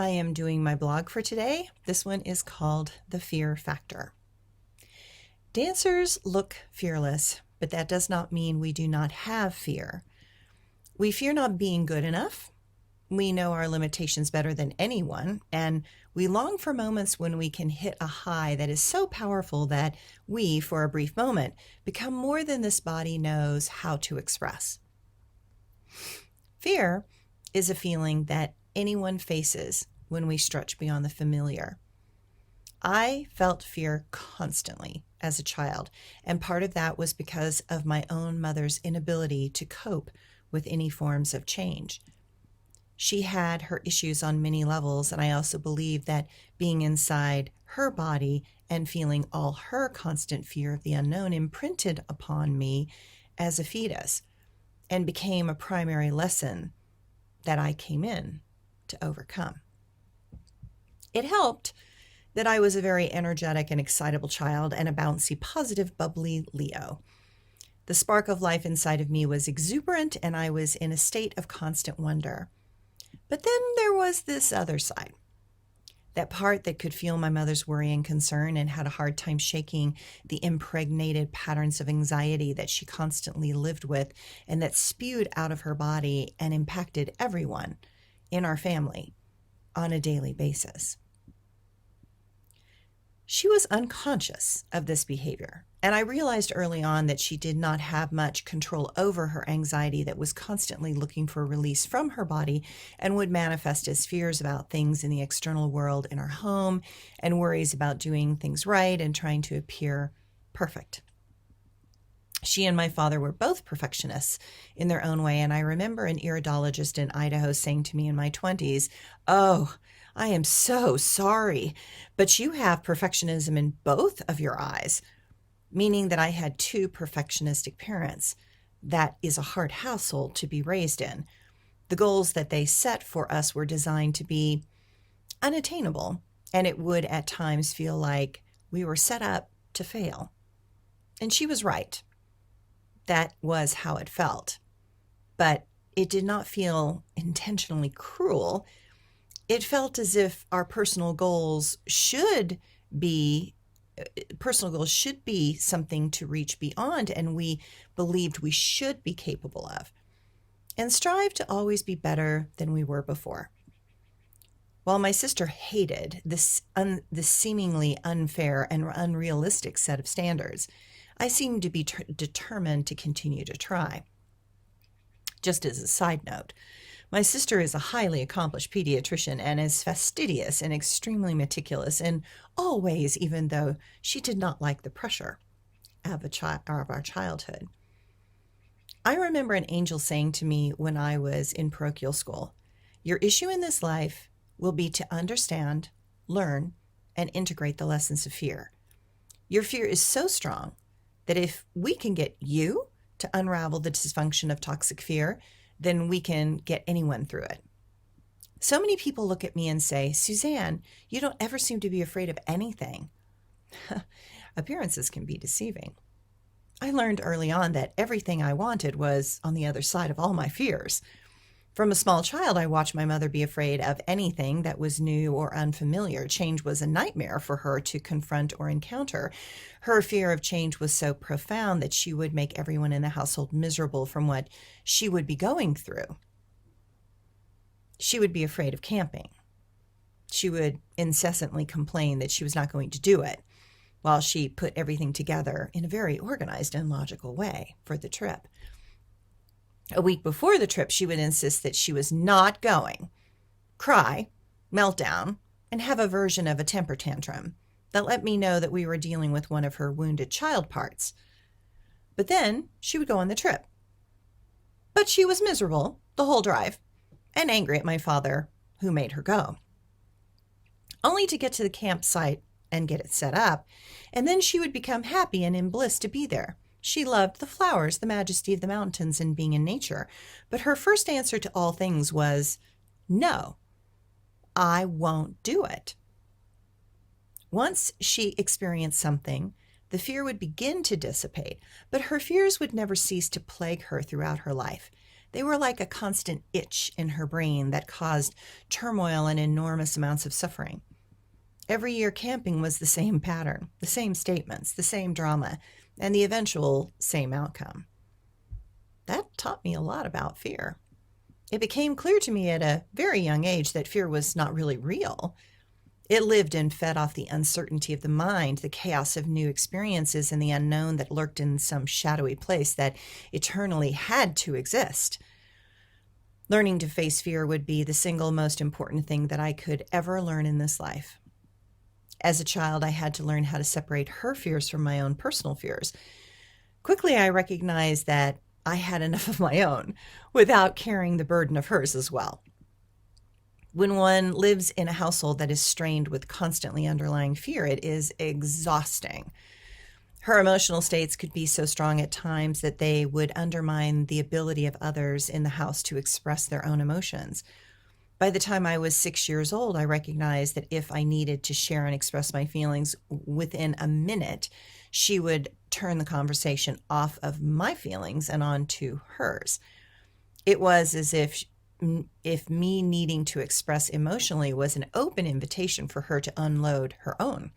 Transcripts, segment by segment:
I am doing my blog for today. This one is called The Fear Factor. Dancers look fearless, but that does not mean we do not have fear. We fear not being good enough. We know our limitations better than anyone, and we long for moments when we can hit a high that is so powerful that we, for a brief moment, become more than this body knows how to express. Fear is a feeling that anyone faces when we stretch beyond the familiar. I felt fear constantly as a child, and part of that was because of my own mother's inability to cope with any forms of change. She had her issues on many levels, and I also believe that being inside her body and feeling all her constant fear of the unknown imprinted upon me as a fetus and became a primary lesson that I came in to overcome. It helped that I was a very energetic and excitable child and a bouncy, positive, bubbly Leo. The spark of life inside of me was exuberant, and I was in a state of constant wonder. But then there was this other side, that part that could feel my mother's worry and concern and had a hard time shaking the impregnated patterns of anxiety that she constantly lived with and that spewed out of her body and impacted everyone in our family on a daily basis. She was unconscious of this behavior, and I realized early on that she did not have much control over her anxiety that was constantly looking for release from her body and would manifest as fears about things in the external world in our home and worries about doing things right and trying to appear perfect. She and my father were both perfectionists in their own way, and I remember an iridologist in Idaho saying to me in my 20s, "Oh, I am so sorry, but you have perfectionism in both of your eyes," meaning that I had two perfectionistic parents. That is a hard household to be raised in. The goals that they set for us were designed to be unattainable, and it would at times feel like we were set up to fail. And she was right. That was how it felt. But it did not feel intentionally cruel. It felt as if our personal goals should be something to reach beyond, and we believed we should be capable of, and strive to always be better than we were before. While my sister hated this seemingly unfair and unrealistic set of standards, I seemed to be determined to continue to try. Just as a side note, my sister is a highly accomplished pediatrician and is fastidious and extremely meticulous in all ways, even though she did not like the pressure of our childhood. I remember an angel saying to me when I was in parochial school, "Your issue in this life will be to understand, learn, and integrate the lessons of fear. Your fear is so strong that if we can get you to unravel the dysfunction of toxic fear, then we can get anyone through it." So many people look at me and say, "Suzanne, you don't ever seem to be afraid of anything." Appearances can be deceiving. I learned early on that everything I wanted was on the other side of all my fears. From a small child, I watched my mother be afraid of anything that was new or unfamiliar. Change was a nightmare for her to confront or encounter. Her fear of change was so profound that she would make everyone in the household miserable from what she would be going through. She would be afraid of camping. She would incessantly complain that she was not going to do it, while she put everything together in a very organized and logical way for the trip. A week before the trip, she would insist that she was not going, cry, meltdown, and have a version of a temper tantrum that let me know that we were dealing with one of her wounded child parts. But then she would go on the trip. But she was miserable the whole drive and angry at my father, who made her go, only to get to the campsite and get it set up, and then she would become happy and in bliss to be there. She loved the flowers, the majesty of the mountains, and being in nature. But her first answer to all things was, "No, I won't do it." Once she experienced something, the fear would begin to dissipate, but her fears would never cease to plague her throughout her life. They were like a constant itch in her brain that caused turmoil and enormous amounts of suffering. Every year camping was the same pattern, the same statements, the same drama, and the eventual same outcome. That taught me a lot about fear. It became clear to me at a very young age that fear was not really real. It lived and fed off the uncertainty of the mind, the chaos of new experiences, and the unknown that lurked in some shadowy place that eternally had to exist. Learning to face fear would be the single most important thing that I could ever learn in this life. As a child, I had to learn how to separate her fears from my own personal fears. Quickly, I recognized that I had enough of my own without carrying the burden of hers as well. When one lives in a household that is strained with constantly underlying fear, it is exhausting. Her emotional states could be so strong at times that they would undermine the ability of others in the house to express their own emotions. By the time I was 6 years old, I recognized that if I needed to share and express my feelings within a minute, she would turn the conversation off of my feelings and onto hers. It was as if me needing to express emotionally was an open invitation for her to unload her own.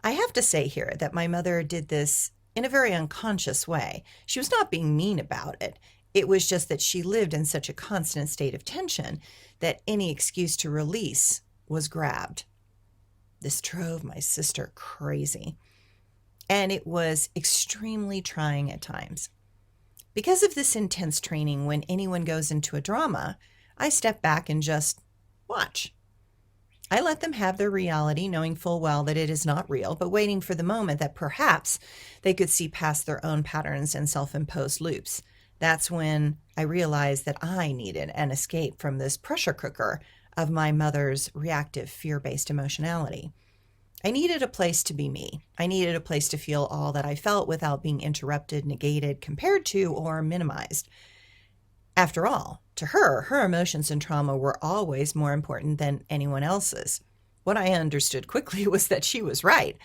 I have to say here that my mother did this in a very unconscious way. She was not being mean about it. It was just that she lived in such a constant state of tension that any excuse to release was grabbed. This drove my sister crazy, and it was extremely trying at times. Because of this intense training, when anyone goes into a drama, I step back and just watch. I let them have their reality, knowing full well that it is not real, but waiting for the moment that perhaps they could see past their own patterns and self-imposed loops. That's when I realized that I needed an escape from this pressure cooker of my mother's reactive, fear-based emotionality. I needed a place to be me. I needed a place to feel all that I felt without being interrupted, negated, compared to, or minimized. After all, to her, her emotions and trauma were always more important than anyone else's. What I understood quickly was that she was right.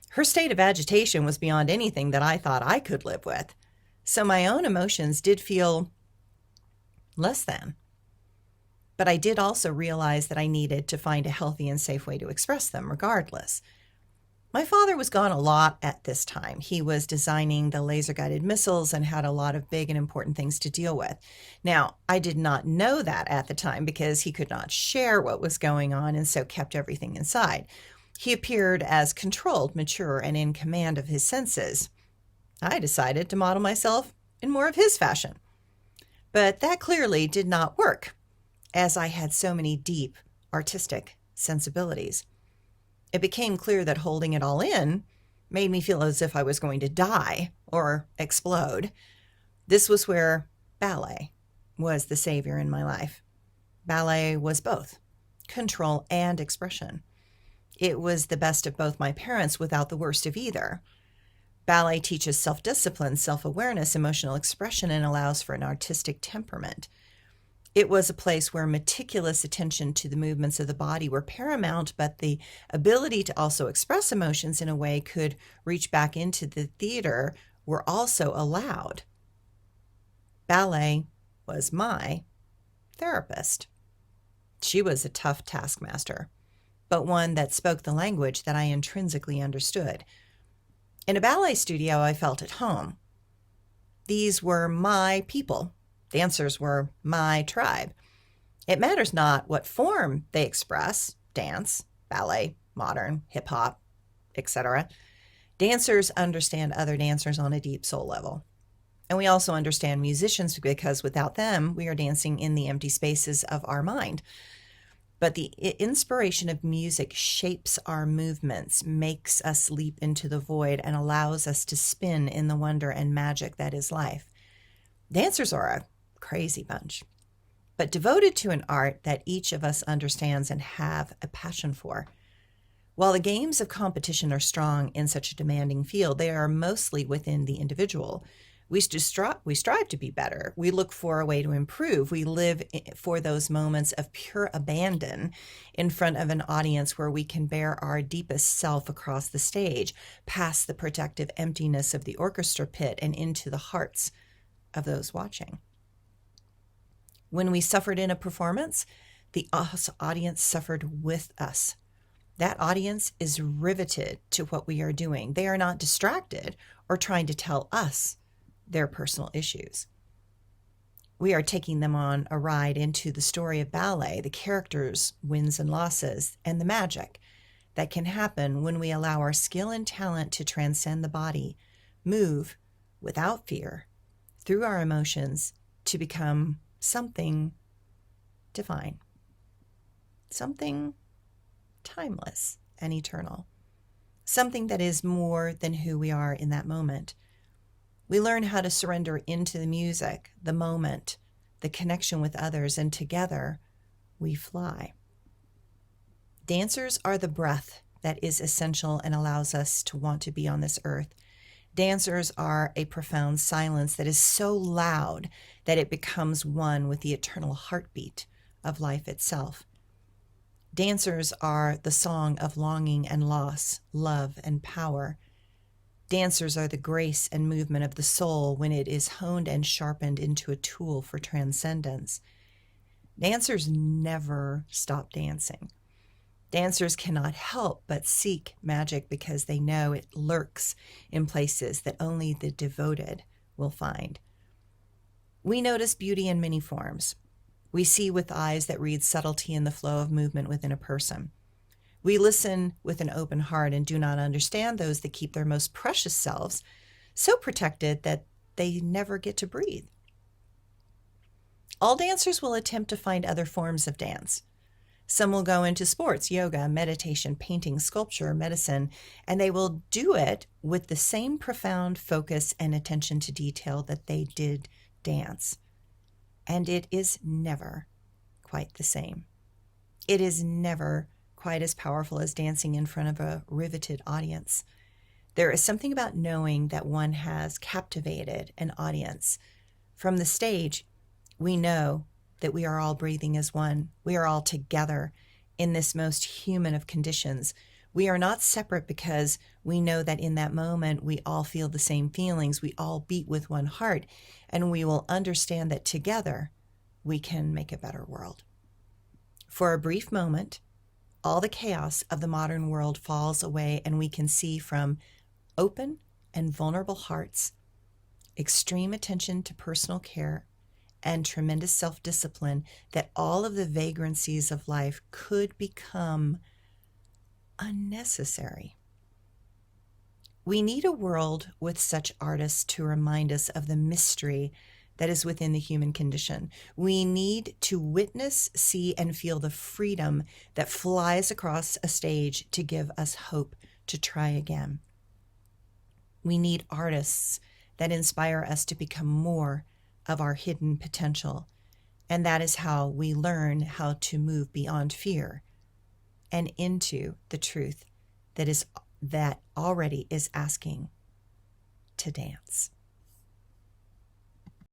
Her state of agitation was beyond anything that I thought I could live with. So my own emotions did feel less than. But I did also realize that I needed to find a healthy and safe way to express them regardless. My father was gone a lot at this time. He was designing the laser-guided missiles and had a lot of big and important things to deal with. Now, I did not know that at the time because he could not share what was going on and so kept everything inside. He appeared as controlled, mature, and in command of his senses. I decided to model myself in more of his fashion. But that clearly did not work, as I had so many deep artistic sensibilities. It became clear that holding it all in made me feel as if I was going to die or explode. This was where ballet was the savior in my life. Ballet was both control and expression. It was the best of both my parents without the worst of either. Ballet teaches self-discipline, self-awareness, emotional expression, and allows for an artistic temperament. It was a place where meticulous attention to the movements of the body were paramount, but the ability to also express emotions in a way could reach back into the theater were also allowed. Ballet was my therapist. She was a tough taskmaster, but one that spoke the language that I intrinsically understood. In a ballet studio, I felt at home. These were my people. Dancers were my tribe. It matters not what form they express, dance, ballet, modern, hip-hop, etc. Dancers understand other dancers on a deep soul level. And we also understand musicians because without them, we are dancing in the empty spaces of our mind. But the inspiration of music shapes our movements, makes us leap into the void, and allows us to spin in the wonder and magic that is life. Dancers are a crazy bunch, but devoted to an art that each of us understands and have a passion for. While the games of competition are strong in such a demanding field, they are mostly within the individual. We strive to be better. We look for a way to improve. We live for those moments of pure abandon in front of an audience where we can bear our deepest self across the stage, past the protective emptiness of the orchestra pit and into the hearts of those watching. When we suffered in a performance, the audience suffered with us. That audience is riveted to what we are doing. They are not distracted or trying to tell us their personal issues. We are taking them on a ride into the story of ballet, the characters' wins and losses, and the magic that can happen when we allow our skill and talent to transcend the body, move without fear through our emotions to become something divine, something timeless and eternal, something that is more than who we are in that moment. We learn how to surrender into the music, the moment, the connection with others, and together we fly. Dancers are the breath that is essential and allows us to want to be on this earth. Dancers are a profound silence that is so loud that it becomes one with the eternal heartbeat of life itself. Dancers are the song of longing and loss, love and power. Dancers are the grace and movement of the soul when it is honed and sharpened into a tool for transcendence. Dancers never stop dancing. Dancers cannot help but seek magic because they know it lurks in places that only the devoted will find. We notice beauty in many forms. We see with eyes that read subtlety in the flow of movement within a person. We listen with an open heart and do not understand those that keep their most precious selves so protected that they never get to breathe. All dancers will attempt to find other forms of dance. Some will go into sports, yoga, meditation, painting, sculpture, medicine, and they will do it with the same profound focus and attention to detail that they did dance. And it is never quite the same. It is never quite as powerful as dancing in front of a riveted audience. There is something about knowing that one has captivated an audience. From the stage, we know that we are all breathing as one. We are all together in this most human of conditions. We are not separate because we know that in that moment we all feel the same feelings. We all beat with one heart, and we will understand that together we can make a better world. For a brief moment, all the chaos of the modern world falls away, and we can see from open and vulnerable hearts, extreme attention to personal care, and tremendous self-discipline that all of the vagrancies of life could become unnecessary. We need a world with such artists to remind us of the mystery that is within the human condition. We need to witness, see, and feel the freedom that flies across a stage to give us hope to try again. We need artists that inspire us to become more of our hidden potential. And that is how we learn how to move beyond fear and into the truth that already is asking to dance.